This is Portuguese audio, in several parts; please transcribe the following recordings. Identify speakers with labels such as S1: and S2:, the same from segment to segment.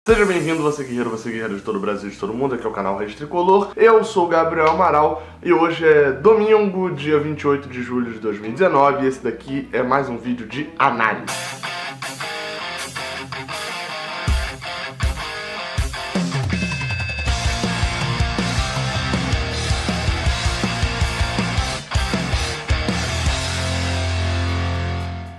S1: Seja bem-vindo, você guerreiro de todo o Brasil e de todo mundo, aqui é o canal Raiz Tricolor. Eu sou o Gabriel Amaral e hoje é domingo, dia 28 de julho de 2019 e esse daqui é mais um vídeo de análise.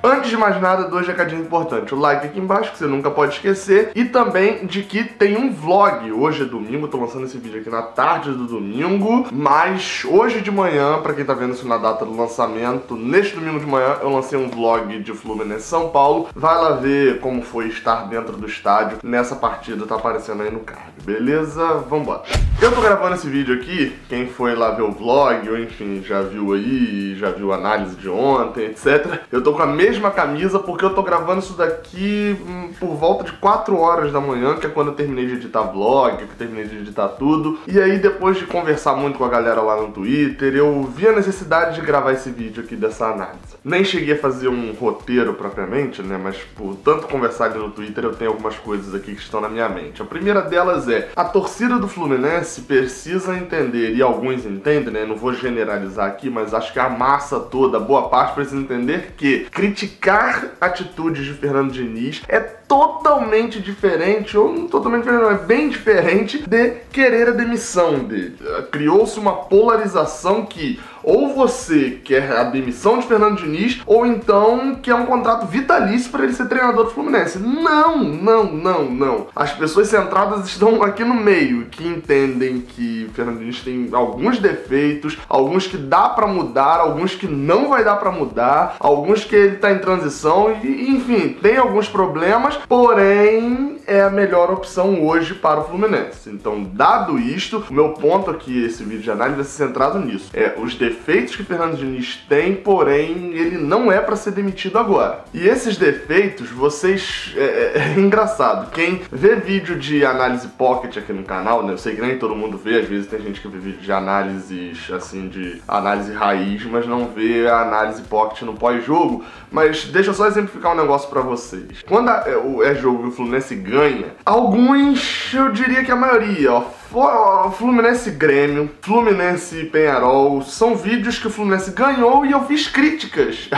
S1: Antes de mais nada, dois recadinhos importantes. O like aqui embaixo, que você nunca pode esquecer. E também de que tem um vlog. Hoje é domingo, eu tô lançando esse vídeo aqui na tarde do domingo. Mas hoje de manhã, pra quem tá vendo isso na data do lançamento, neste domingo de manhã eu lancei um vlog de Fluminense São Paulo. Vai lá ver como foi estar dentro do estádio nessa partida, tá aparecendo aí no card. Beleza? Vambora. Eu tô gravando esse vídeo aqui, quem foi lá ver o vlog, ou enfim, já viu aí, já viu a análise de ontem, etc. Eu tô com a mesma camisa porque eu tô gravando isso daqui por volta de 4 horas da manhã, que é quando eu terminei de editar vlog, que eu terminei de editar tudo. E aí, depois de conversar muito com a galera lá no Twitter, eu vi a necessidade de gravar esse vídeo aqui dessa análise. Nem cheguei a fazer um roteiro propriamente, né, mas por tanto conversar ali no Twitter, eu tenho algumas coisas aqui que estão na minha mente. A primeira delas é, a torcida do Fluminense precisa entender, e alguns entendem, né, não vou generalizar aqui, mas acho que a massa toda, boa parte, precisa entender que criticar atitudes de Fernando Diniz é totalmente diferente, ou não totalmente diferente, não, é bem diferente de querer a demissão dele. Criou-se uma polarização que ou você quer a demissão de Fernando Diniz, ou então quer um contrato vitalício para ele ser treinador do Fluminense. Não. As pessoas centradas estão aqui no meio, que entendem que Fernando Diniz tem alguns defeitos, alguns que dá para mudar, alguns que não vai dar para mudar, alguns que ele tá em transição, e enfim, tem alguns problemas, porém é a melhor opção hoje para o Fluminense. Então, dado isto, o meu ponto aqui, esse vídeo de análise vai ser centrado nisso. Os defeitos que Fernando Diniz tem, porém, ele não é para ser demitido agora. E esses defeitos, vocês... É engraçado. Quem vê vídeo de análise pocket aqui no canal, né? Eu sei que nem todo mundo vê, às vezes tem gente que vê vídeo de análises, assim, de análise raiz, mas não vê a análise pocket no pós-jogo. Mas deixa eu só exemplificar um negócio pra vocês. Quando é jogo que o Fluminense ganha, alguns, eu diria que a maioria, Fluminense Grêmio, Fluminense Penharol, são vídeos que o Fluminense ganhou e eu fiz críticas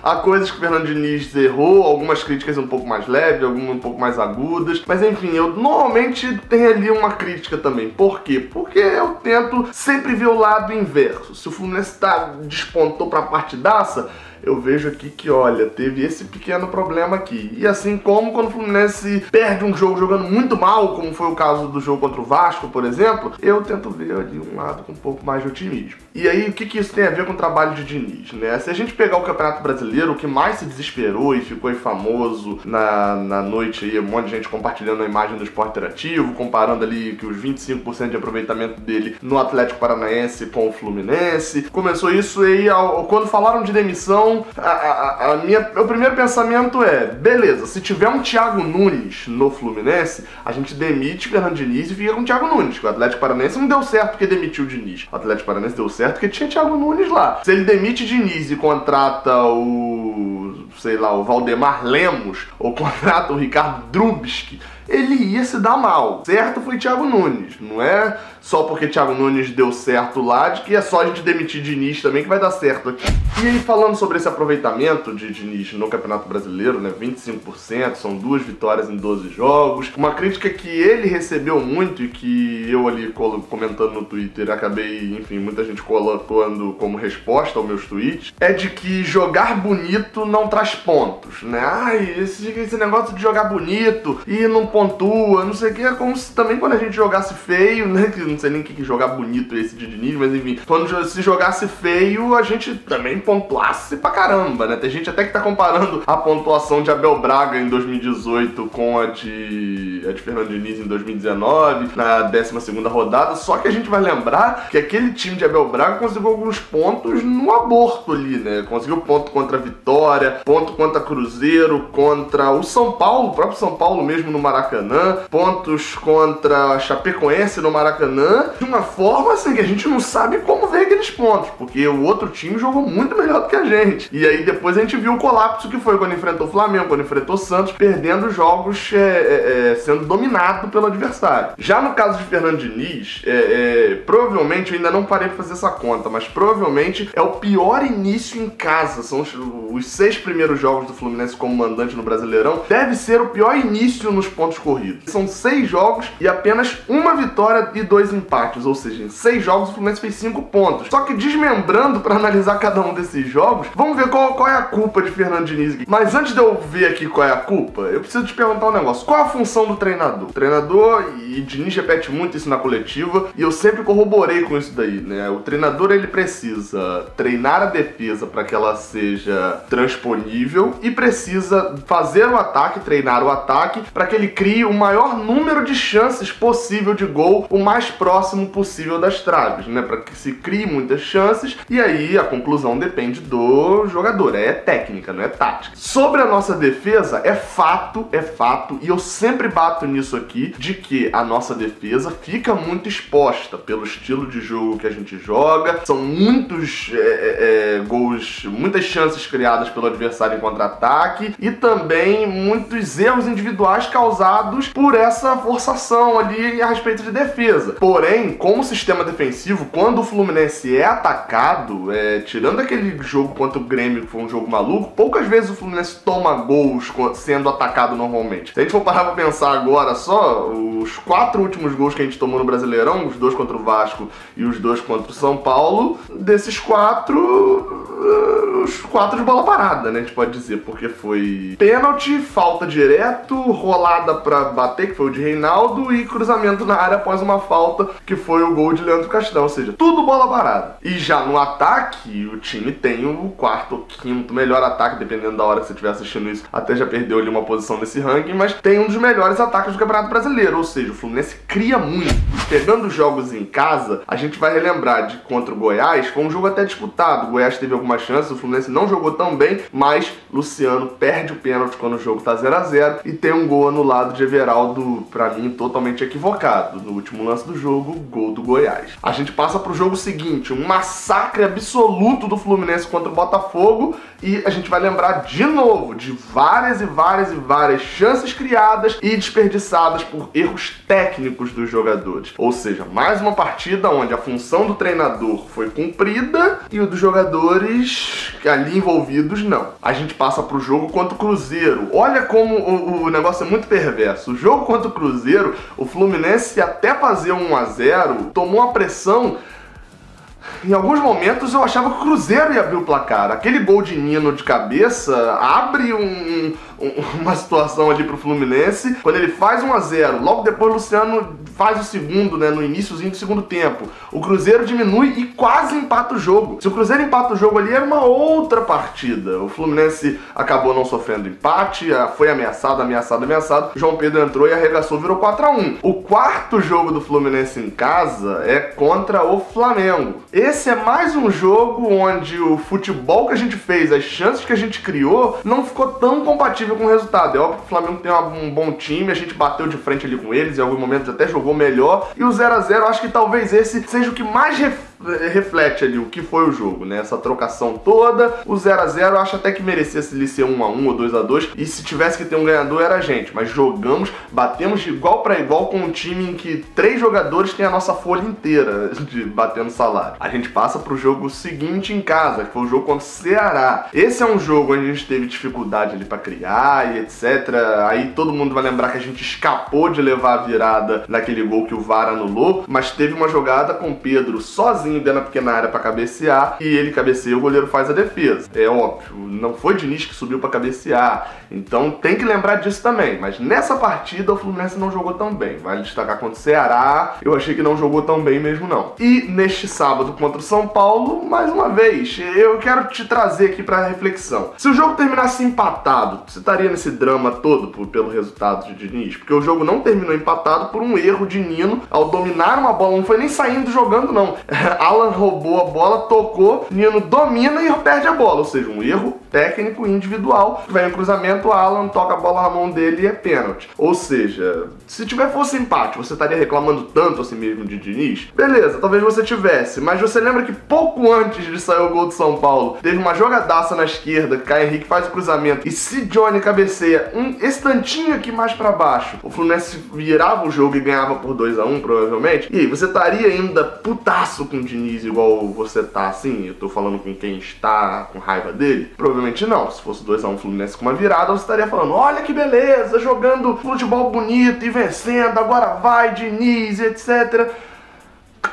S1: a coisas que o Fernando Diniz errou, algumas críticas um pouco mais leves, algumas um pouco mais agudas, mas enfim, eu normalmente tenho ali uma crítica também. Por quê? Porque eu tento sempre ver o lado inverso. Se o Fluminense despontou pra partidaça, eu vejo aqui que, olha, teve esse pequeno problema aqui. E assim como quando o Fluminense perde um jogo jogando muito mal, como foi o caso do jogo contra o Vasco, por exemplo, eu tento ver ali um lado com um pouco mais de otimismo. E aí, o que isso tem a ver com o trabalho de Diniz, né? Se a gente pegar o Campeonato Brasileiro, o que mais se desesperou e ficou aí famoso na noite aí, um monte de gente compartilhando a imagem do Sport Interativo, comparando ali que os 25% de aproveitamento dele no Atlético Paranaense com o Fluminense. Começou isso aí, quando falaram de demissão, o primeiro pensamento é, beleza, se tiver um Thiago Nunes no Fluminense, a gente demite Fernando Diniz e fica com o Thiago Nunes, que o Atlético Paranaense não deu certo porque demitiu o Diniz. O Atlético Paranaense deu certo porque tinha Thiago Nunes lá. Se ele demite Diniz e contrata o Valdemar Lemos, ou contrata o Ricardo Drubsky, ele ia se dar mal. Certo foi Thiago Nunes. Não é só porque Thiago Nunes deu certo lá, de que é só a gente demitir Diniz também que vai dar certo aqui. E aí, falando sobre esse aproveitamento de Diniz no Campeonato Brasileiro, né, 25%, são 2 vitórias em 12 jogos. Uma crítica que ele recebeu muito e que eu ali comentando no Twitter acabei, enfim, muita gente colocando como resposta aos meus tweets, é de que jogar bonito não traz pontos, né? Ai, esse negócio de jogar bonito e não pontua, não sei o que, é como se também quando a gente jogasse feio, né, que não sei nem o que jogar bonito esse de Diniz, mas enfim, quando se jogasse feio, a gente também pontuasse pra caramba, né? Tem gente até que tá comparando a pontuação de Abel Braga em 2018 com a de Fernando Diniz em 2019, na 12ª rodada, só que a gente vai lembrar que aquele time de Abel Braga conseguiu alguns pontos no aborto ali, né? Conseguiu ponto contra a Vitória, ponto contra Cruzeiro, contra o São Paulo, o próprio São Paulo mesmo no Maracanã, pontos contra a Chapecoense no Maracanã, de uma forma assim que a gente não sabe como ver aqueles pontos, porque o outro time jogou muito muito melhor do que a gente. E aí depois a gente viu o colapso que foi quando enfrentou o Flamengo, quando enfrentou o Santos, perdendo jogos sendo dominado pelo adversário. Já no caso de Fernando Diniz, provavelmente, eu ainda não parei de fazer essa conta, mas provavelmente é o pior início em casa. São os 6 primeiros jogos do Fluminense como mandante no Brasileirão. Deve ser o pior início nos pontos corridos. São 6 jogos e apenas uma vitória e 2 empates, ou seja, em 6 jogos o Fluminense fez 5 pontos. Só que desmembrando para analisar cada um desses jogos, vamos ver qual é a culpa de Fernando Diniz aqui. Mas antes de eu ver aqui qual é a culpa, eu preciso te perguntar um negócio. Qual é a função do treinador? O treinador, e Diniz repete muito isso na coletiva, e eu sempre corroborei com isso daí, né? O treinador, ele precisa treinar a defesa para que ela seja transponível e precisa fazer o ataque, treinar o ataque, para que ele crie o maior número de chances possível de gol, o mais próximo possível das traves, né? Para que se crie muitas chances, e aí a conclusão depende do jogador, é técnica, não é tática. Sobre a nossa defesa, é fato, e eu sempre bato nisso aqui, de que a nossa defesa fica muito exposta pelo estilo de jogo que a gente joga, são muitos gols, muitas chances criadas pelo adversário em contra-ataque e também muitos erros individuais causados por essa forçação ali a respeito de defesa. Porém, como sistema defensivo, quando o Fluminense é atacado, tirando aquele jogo contra o Grêmio, que foi um jogo maluco, poucas vezes o Fluminense toma gols sendo atacado normalmente. Se a gente for parar pra pensar agora só, os 4 últimos gols que a gente tomou no Brasileirão, os 2 contra o Vasco e os 2 contra o São Paulo, desses 4, os 4 de bola parada, né, a gente pode dizer, porque foi pênalti, falta direto, rolada pra bater, que foi o de Reinaldo, e cruzamento na área após uma falta, que foi o gol de Leandro Castan, ou seja, tudo bola parada. E já no ataque, o time tem o 4º ou 5º melhor ataque, dependendo da hora que você estiver assistindo isso, até já perdeu ali uma posição nesse ranking, mas tem um dos melhores ataques do Campeonato Brasileiro, ou seja, o Fluminense cria muito. Pegando os jogos em casa, a gente vai relembrar de contra o Goiás, foi um jogo até disputado, o Goiás teve algumas chances, o Fluminense não jogou tão bem, mas Luciano perde o pênalti quando o jogo tá 0 a 0 e tem um gol anulado de Everaldo, pra mim, totalmente equivocado. No último lance do jogo, gol do Goiás. A gente passa pro jogo seguinte, um massacre absoluto do Fluminense contra o Botafogo, e a gente vai lembrar de novo de várias chances criadas e desperdiçadas por erros técnicos dos jogadores. Ou seja, mais uma partida onde a função do treinador foi cumprida e o dos jogadores ali envolvidos não. A gente passa pro jogo contra o Cruzeiro. Olha como o negócio é muito perverso. O jogo contra o Cruzeiro, o Fluminense até fazer 1 a 0 tomou uma pressão. Em alguns momentos eu achava que o Cruzeiro ia abrir o placar. Aquele gol de Nino de cabeça abre uma situação ali pro Fluminense. Quando ele faz 1 a 0, logo depois o Luciano faz o segundo, né, no iniciozinho do segundo tempo. O Cruzeiro diminui e quase empata o jogo. Se o Cruzeiro empata o jogo ali, era uma outra partida. O Fluminense acabou não sofrendo empate, foi ameaçado. O João Pedro entrou e arregaçou, virou 4 a 1. O 4º jogo do Fluminense em casa é contra o Flamengo. Esse é mais um jogo onde o futebol que a gente fez, as chances que a gente criou, não ficou tão compatível com o resultado. É óbvio que o Flamengo tem um bom time, a gente bateu de frente ali com eles, em alguns momentos até jogou melhor, e o 0 a 0 acho que talvez esse seja o que mais reflete ali o que foi o jogo, né? Essa trocação toda, o 0 a 0 acho até que merecia se ser 1 a 1 ou 2 a 2, e se tivesse que ter um ganhador era a gente, mas jogamos, batemos de igual para igual com um time em que 3 jogadores têm a nossa folha inteira de batendo salário. A gente passa pro jogo seguinte em casa, que foi o jogo contra o Ceará. Esse é um jogo onde a gente teve dificuldade ali para criar e etc. Aí todo mundo vai lembrar que a gente escapou de levar a virada naquele gol que o VAR anulou, mas teve uma jogada com o Pedro sozinho dentro da pequena área para cabecear, e ele cabeceia e o goleiro faz a defesa. É óbvio, não foi Diniz que subiu para cabecear, então tem que lembrar disso também. Mas nessa partida o Fluminense não jogou tão bem. Vale destacar contra o Ceará, eu achei que não jogou tão bem mesmo não. E neste sábado contra o São Paulo, mais uma vez, eu quero te trazer aqui para reflexão. Se o jogo terminasse empatado, você estaria nesse drama todo pelo resultado de Diniz? Porque o jogo não terminou empatado por um erro de Nino ao dominar uma bola, não foi nem saindo jogando não. né? Alan roubou a bola, tocou, Nino domina e perde a bola, ou seja, um erro técnico individual. Vem o cruzamento, Alan toca a bola na mão dele e é pênalti. Ou seja, se fosse empate, você estaria reclamando tanto assim mesmo de Diniz? Beleza, talvez você tivesse, mas você lembra que pouco antes de sair o gol do São Paulo, teve uma jogadaça na esquerda, Caio Henrique faz o cruzamento e se Johnny cabeceia esse tantinho aqui mais pra baixo, o Fluminense virava o jogo e ganhava por 2-1 provavelmente. E aí, você estaria ainda putaço com o Diniz igual você tá assim? Eu tô falando com quem está com raiva dele? Provavelmente não. Se fosse 2-1 Fluminense com uma virada, você estaria falando, olha que beleza, jogando futebol bonito e vencendo, agora vai Diniz, etc.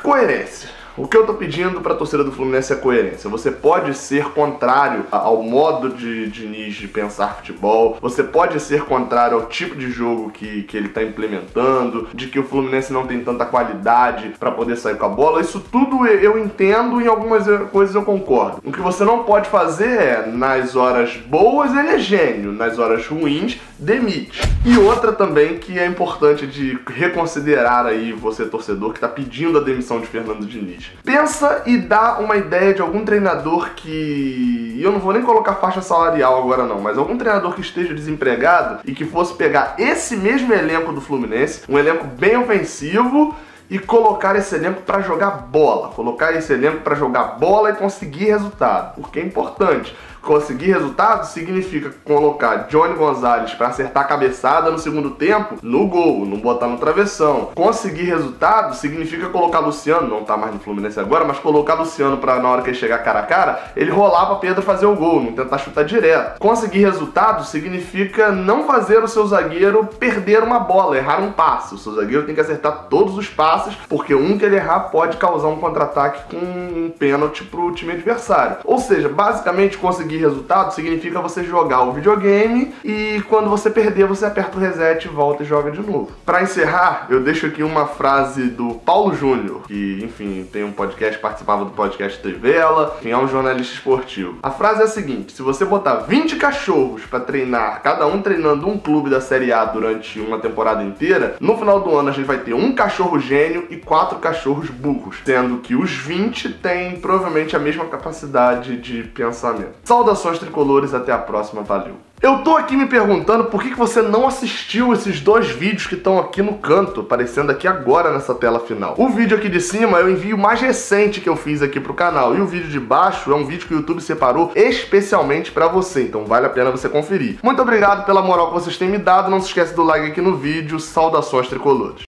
S1: Coerência. O que eu tô pedindo pra torcida do Fluminense é coerência. Você pode ser contrário ao modo de Diniz de pensar futebol, você pode ser contrário ao tipo de jogo que ele tá implementando, de que o Fluminense não tem tanta qualidade pra poder sair com a bola. Isso tudo eu entendo e em algumas coisas eu concordo. O que você não pode fazer é, nas horas boas ele é gênio, nas horas ruins demite. E outra também que é importante de reconsiderar aí, você torcedor que tá pedindo a demissão de Fernando Diniz. Pensa e dá uma ideia de algum treinador que... eu não vou nem colocar faixa salarial agora não, mas algum treinador que esteja desempregado e que fosse pegar esse mesmo elenco do Fluminense, um elenco bem ofensivo, e colocar esse elenco para jogar bola. Colocar esse elenco para jogar bola e conseguir resultado. Porque é importante. Conseguir resultado significa colocar Johnny Gonzalez para acertar a cabeçada no segundo tempo no gol, não botar no travessão. Conseguir resultado significa colocar Luciano, não tá mais no Fluminense agora, mas colocar Luciano para na hora que ele chegar cara a cara, ele rolar para Pedro fazer o gol, não tentar chutar direto. Conseguir resultado significa não fazer o seu zagueiro perder uma bola, errar um passe. O seu zagueiro tem que acertar todos os passes, porque um que ele errar pode causar um contra-ataque com um pênalti pro time adversário. Ou seja, basicamente conseguir resultado significa você jogar o videogame e quando você perder você aperta o reset, volta e joga de novo. Pra encerrar, eu deixo aqui uma frase do Paulo Júnior, que enfim tem um podcast, participava do podcast Trivela, quem é um jornalista esportivo. A frase é a seguinte: se você botar 20 cachorros pra treinar, cada um treinando um clube da Série A durante uma temporada inteira, no final do ano a gente vai ter um cachorro gênio e 4 cachorros burros, sendo que os 20 têm provavelmente a mesma capacidade de pensamento. Saudações tricolores, até a próxima, valeu. Eu tô aqui me perguntando por que você não assistiu esses 2 vídeos que estão aqui no canto, aparecendo aqui agora nessa tela final. O vídeo aqui de cima é o envio mais recente que eu fiz aqui pro canal, e o vídeo de baixo é um vídeo que o YouTube separou especialmente pra você, então vale a pena você conferir. Muito obrigado pela moral que vocês têm me dado, não se esquece do like aqui no vídeo, saudações tricolores.